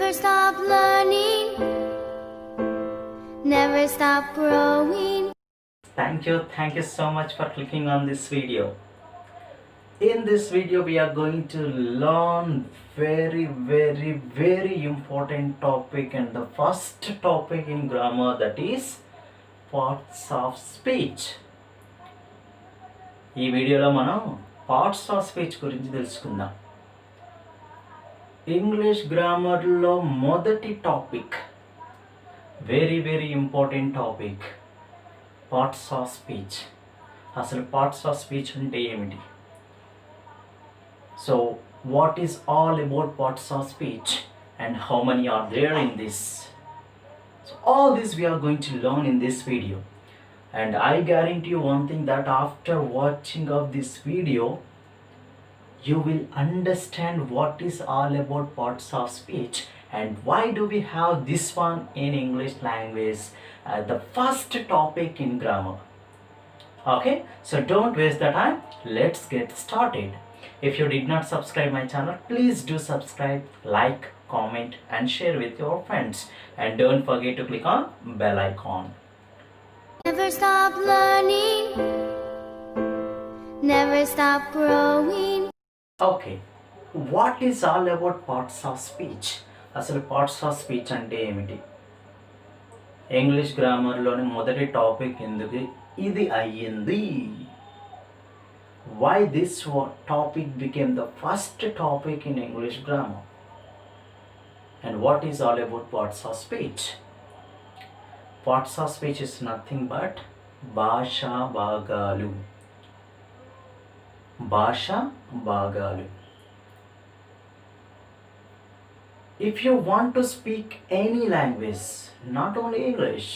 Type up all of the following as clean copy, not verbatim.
Never stop learning, never stop growing. Thank you so much for clicking on this video. In this video we are going to learn very important topic, and the first topic in grammar, that is parts of speech. ఈ వీడియోలో మనం parts of speech గురించి తెలుసుకుందాం. English గ్రామర్లో మొదటి topic, very important topic, parts of speech. అసలు parts of speech అంటే ఏమిటి? So what is all about parts of speech and how many are there in this? So all this we are going to learn in this video, and I guarantee you one thing, that after watching of this video you will understand what is all about parts of speech and why do we have this one in English language as the first topic in grammar. Okay, so don't waste the time, let's get started. If you did not subscribe my channel, please do subscribe, like, comment and share with your friends, and don't forget to click on bell icon. Never stop learning, never stop growing. Okay, what is all about parts of speech? అసలు parts of speech అంటే ఏమిటి? English గ్రామర్లోని మొదటి topic ఎందుకు ఇది అయ్యింది? Why this topic became the first topic in English grammar? And what is all about parts of speech? Parts of speech is nothing but భాషా భాగాలు. భాషా భాగాలు. If you want to speak any language, not only English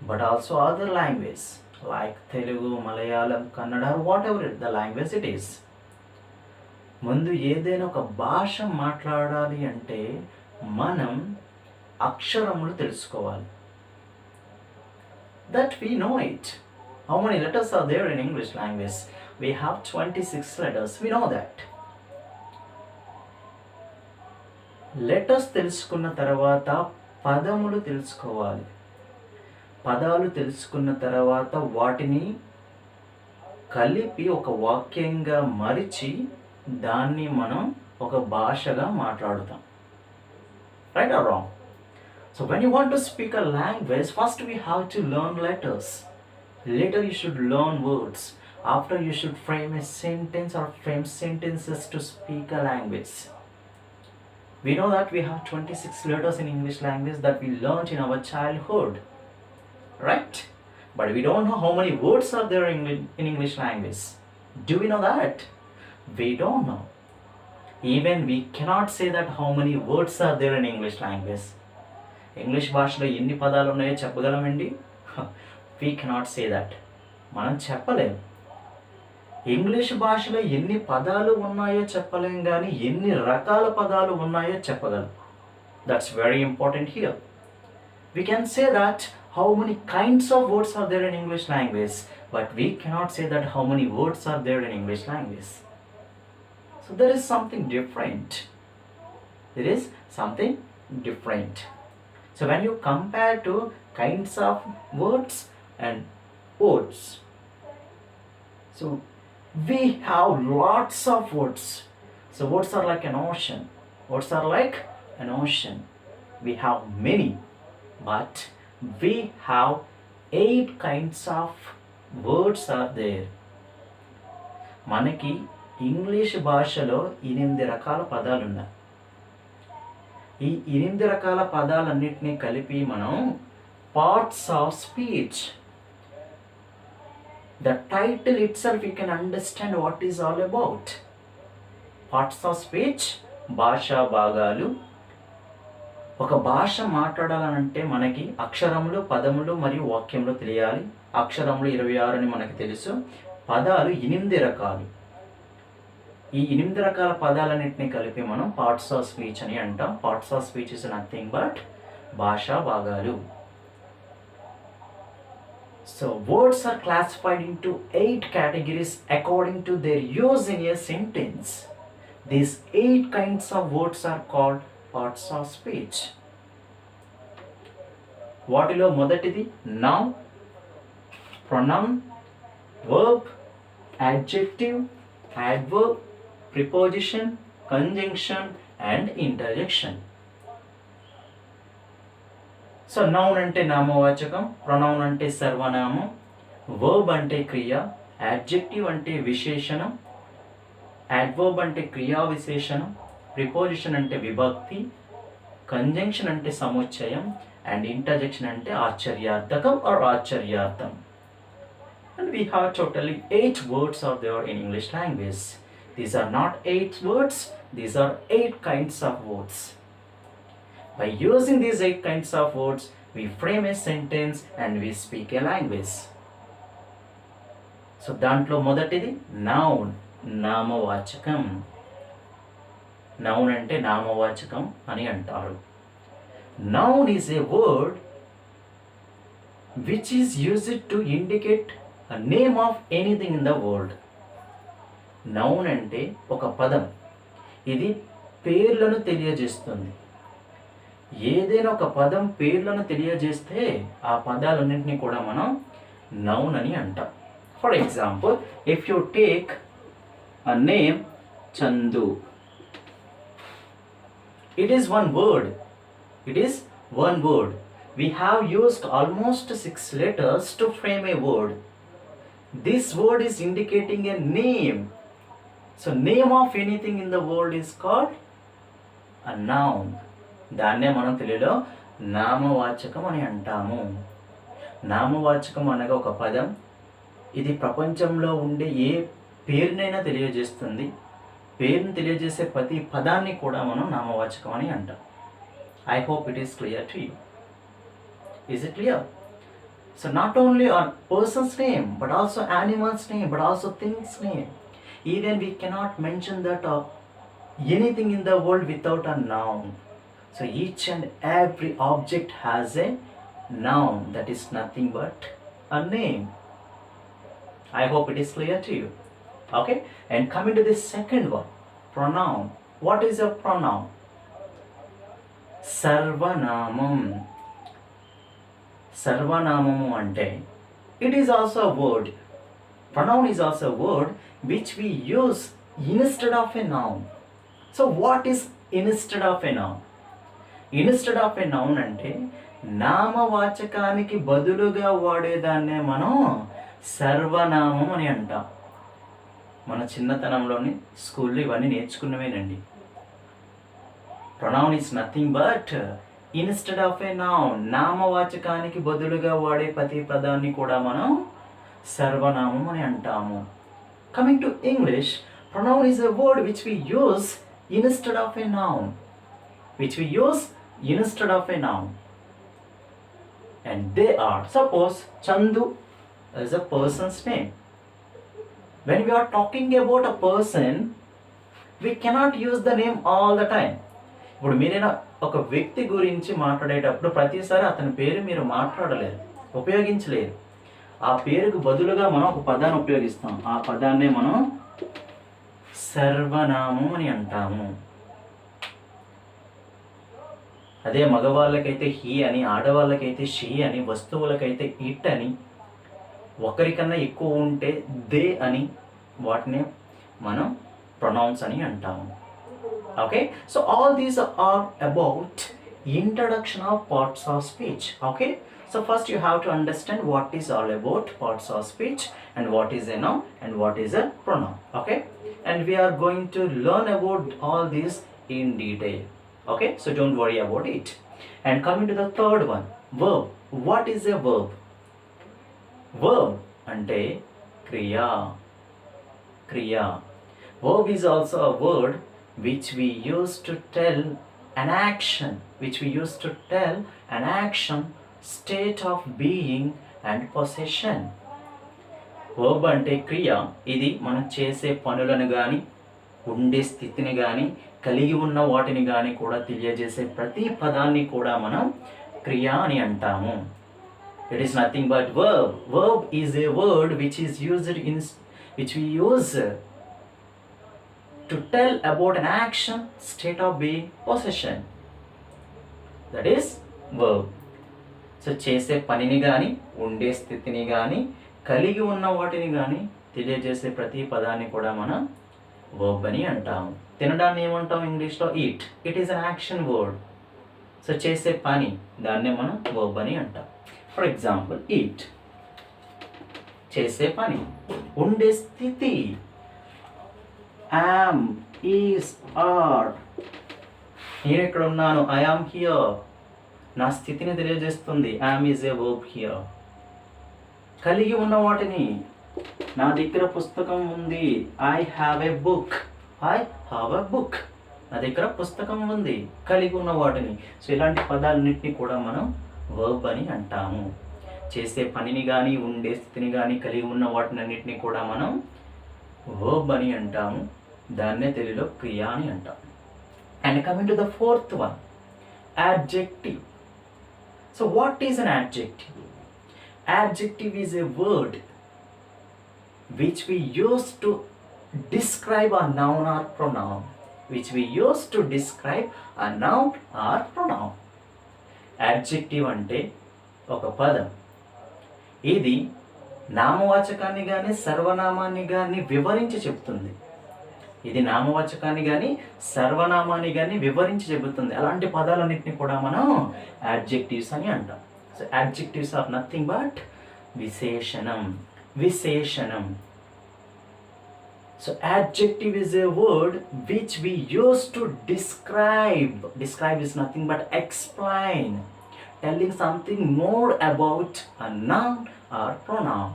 but also other language like Telugu, Malayalam, Kannada, whatever the language it is, ముందు ఏదైనా ఒక భాష మాట్లాడాలి అంటే మనం అక్షరములు తెలుసుకోవాలి. That we know it. How many letters are there in English language? We have 26 letters. We know that. Letters తెలుసుకున్న తర్వాత పదములు తెలుసుకోవాలి. పదాలు తెలుసుకున్న తర్వాత వాటిని కలిపి ఒక వాక్యంగా మరిచి దాన్ని మనం ఒక భాషగా మాట్లాడుతాం. Right are wrong? So when you want to speak a language, first we have to learn letters. Later you should learn words. After you should frame a sentence or frame sentences to speak a language. We know that we have 26 letters in English language that we learned in our childhood, right? But we don't know how many words are there in English language. Do we know that? We don't know. Even we cannot say that how many words are there in English language. English భాషలో ఎన్ని పదాలు ఉన్నాయో చెప్పగలమండి? We cannot say that. మనం చెప్పలేం. English భాషలో ఎన్ని పదాలు ఉన్నాయో చెప్పలేం, కానీ ఎన్ని రకాల పదాలు ఉన్నాయో చెప్పగలం. That's very important here. We can say that how many kinds of words are there in English language, but we cannot say that how many words are there in English language. So there is something different. There is something different. So when you compare to kinds of words and words, so we have lots of words. So words are like an ocean. Words are like an ocean. We have many, but we have 8 kinds of words are there. మనకి English భాషలో 8 రకాల పదాలు ఉన్నాయి. ఈ 8 రకాల పదాలన్నిటినీ కలిపి మనం parts of speech. The title itself you can understand what is all about. Parts of speech, భాషా భాగాలు. ఒక భాష మాట్లాడాలంటే మనకి అక్షరములు, పదములు మరియు వాక్యములు తెలియాలి. అక్షరములు 26 అని మనకి తెలుసు. పదాలు 8 రకాలు. ఈ 8 రకాల పదాలన్నింటినీ కలిపి మనం పార్ట్స్ ఆఫ్ స్పీచ్ అని అంటాం. Parts of speech is nothing but భాషా భాగాలు. So words are classified into 8 categories according to their use in a sentence. These 8 kinds of words are called parts of speech. వాటిలో మొదటిది noun, pronoun, verb, adjective, adverb, preposition, conjunction and interjection. So noun అంటే నామవాచకం, pronoun అంటే సర్వనామం, verb అంటే క్రియ, adjective అంటే విశేషణం, adverb అంటే క్రియా విశేషణం, ప్రిపోజిషన్ అంటే విభక్తి, కంజంక్షన్ అంటే సముచ్చయం అండ్ ఇంటర్జెక్షన్ అంటే ఆశ్చర్యార్థకం are ఆశ్చర్యార్థం. And we have totally 8 words are there in English language. These are not 8 words, these are 8 kinds of words. By using these 8 kinds of words, we frame a sentence and we speak a language. So dantlo మొదటిది noun, నామవాచకం. Noun అంటే నామవాచకం అని అంటారు. Noun is a word which is used to indicate a name of anything in the world. Noun అంటే ఒక పదం, ఇది పేర్లను తెలియజేస్తుంది. ఏదైనా ఒక పదం పేర్లను తెలియజేస్తే ఆ పదాలన్నింటినీ కూడా మనం నౌన్ అని అంటాం. For example, if you take a name Chandu, it is one word. It is one word. We have used almost 6 letters to frame a word. This word is indicating a name. So name of anything in the world is called a noun. దాన్నే మనం తెలుగులో నామవాచకం అని అంటాము. నామవాచకం అనగా ఒక పదం, ఇది ప్రపంచంలో ఉండే ఏ పేరునైనా తెలియజేస్తుంది. పేరుని తెలియజేసే ప్రతి పదాన్ని కూడా మనం నామవాచకం అని అంటాం. I hope it is clear to you. Is it clear? So not only a person's name, but also animal's name, but also thing's name. Even we cannot mention that anything in the world without a noun. So each and every object has a noun, that is nothing but a name. I hope it is clear to you. Okay? And coming to the second one, pronoun. What is a pronoun? Sarvanamam. Sarvanamamu ante, it is also a word. Pronoun is also a word which we use instead of a noun. So what is instead of a noun? Instead of a noun ante, నామవాచకానికి బదులుగా వాడేదాన్నే మనం సర్వనామం అని అంటాం. మన చిన్నతనంలోని స్కూల్లో ఇవన్నీ నేర్చుకున్నవేనండి. Pronoun is nothing but instead of a noun. నామవాచకానికి బదులుగా వాడే ప్రతి పదాన్ని కూడా మనం సర్వనామం అని అంటాము. Coming to English, pronoun is a word which we use instead of a noun. Which we use instead of a noun. And they are, suppose Chandu is a person's name. When we are talking about a person, we cannot use the name all the time. ఇప్పుడు మీరైనా ఒక వ్యక్తి గురించి మాట్లాడేటప్పుడు ప్రతిసారి అతని పేరు మీరు మాట్లాడలేరు, ఉపయోగించలేరు. ఆ పేరుకు బదులుగా మనం ఒక పదాన్ని ఉపయోగిస్తాం. ఆ పదాన్నే మనం సర్వనామం అని అంటాము. అదే మగవాళ్ళకైతే హీ అని, ఆడవాళ్ళకైతే షీ అని, వస్తువులకైతే ఇట్ అని, ఒకరికన్నా ఎక్కువ ఉంటే దే అని, వాటిని మనం ప్రొనౌన్స్ అని అంటాము. Okay, so all these are about introduction of parts of speech. Okay, so first you have to understand what is all about parts of speech and what is a noun and what is a pronoun. Okay, and we are going to learn about all these in detail. Okay, so don't worry about it. And coming to the third one, verb. What is a verb? Verb ante kriya. Kriya. Verb is also a word which we use to tell an action, state of being and possession. Verb ante kriya, ఇది మనం చేసే పనులను కానీ, ఉండే స్థితిని కానీ, కలిగి ఉన్న వాటిని కానీ కూడా తెలియజేసే ప్రతి పదాన్ని కూడా మనం క్రియ అని అంటాము. It is nothing but verb. Verb is a word which we use to tell about an action, state of being, possession. That is verb. So చేసే పనిని కానీ ఉండే స్థితిని కానీ కలిగి ఉన్న వాటిని కానీ తెలియజేసే ప్రతి పదాన్ని కూడా మనం వర్బ్ అని అంటాము. తినడాన్ని ఏమంటాం ఇంగ్లీష్లో? Eat. It is an action word. So చేసే పని దాన్నే మనం వర్బ్ అని అంటాం. ఫర్ ఎగ్జాంపుల్ ఈట్ చేసే పని. ఉండే స్థితి యామ్, ఈస్, ఆర్. నేను ఇక్కడ ఉన్నాను, ఐ యామ్ హియర్. నా స్థితిని తెలియజేస్తుంది. Am is a verb here. కలిగి ఉన్న వాటిని, నా దగ్గర పుస్తకం ఉంది, I have a book. I have a book. నా దగ్గర పుస్తకం ఉంది. కలిగి ఉన్న వాటిని. సో ఇలాంటి పదాలన్నింటినీ కూడా మనం వర్బ్ అని అంటాము. చేసే పనిని కానీ ఉండే స్థితిని కానీ కలిగి ఉన్న వాటిని అన్నింటినీ కూడా మనం వర్బ్ అని అంటాము. దాన్నే తెలుగులో క్రియ అని అంటాం. And coming to the fourth one, adjective. So what is an adjective? Adjective is a word which we use to describe a noun or pronoun. Which we use to describe a noun or pronoun. Adjective అంటే ఒక పదం. ఇది నామవాచకాన్ని కానీ సర్వనామాన్ని కానీ వివరించి చెప్తుంది. ఇది నామవాచకాన్ని కానీ సర్వనామాన్ని కానీ వివరించి చెబుతుంది. అలాంటి పదాలన్నింటినీ కూడా మనం యాడ్జెక్టివ్స్ అని అంటాం. సో యాడ్జెక్టివ్స్ ఆర్ నథింగ్ బట్ విశేషణం. విశేషణం. So adjective is a word which we use to describe. Describe is nothing but explain. Telling something more about a noun or pronoun.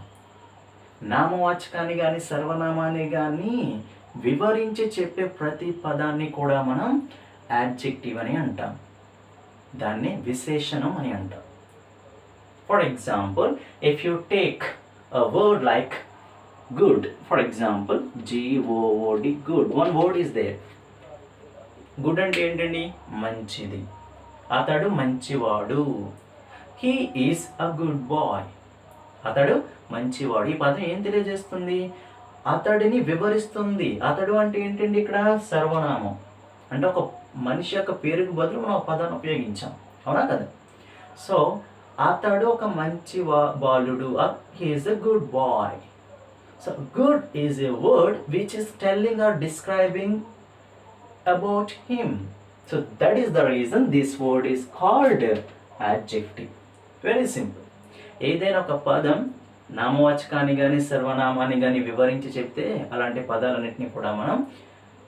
నామవాచకాన్ని కానీ సర్వనామాన్ని కానీ వివరించి చెప్పే ప్రతి పదాన్ని కూడా మనం యాడ్జెక్టివ్ అని అంటాం. దాన్ని విశేషణం అని అంటాం. For example, if you take a word like good, for example, G-O-O-D, good. One word is there. Good అంటే ఏంటండి? మంచిది. అతడు మంచివాడు. He is a good boy. అతడు మంచివాడు. ఈ పదం ఏం తెలియజేస్తుంది? అతడిని వివరిస్తుంది. అతడు అంటే ఏంటండి? ఇక్కడ సర్వనామం. అంటే ఒక మనిషి యొక్క పేరుకు బదులు మనం ఒక పదాన్ని ఉపయోగించాం. అవునా కదా? సో అతడు ఒక మంచి బాలుడు. He is a good boy. So good is a word which is telling or describing about him. So that is the reason this word is called adjective. Very simple. ఏదైనా ఒక పదం నామవాచకాన్ని కానీ సర్వనామాన్ని కానీ వివరించి చెప్తే అలాంటి పదాలన్నింటినీ కూడా మనం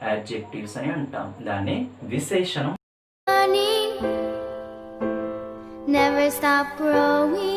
యాడ్జెక్టివ్స్ అని అంటాం. దాన్ని విశేషణం. Learning, never stop growing.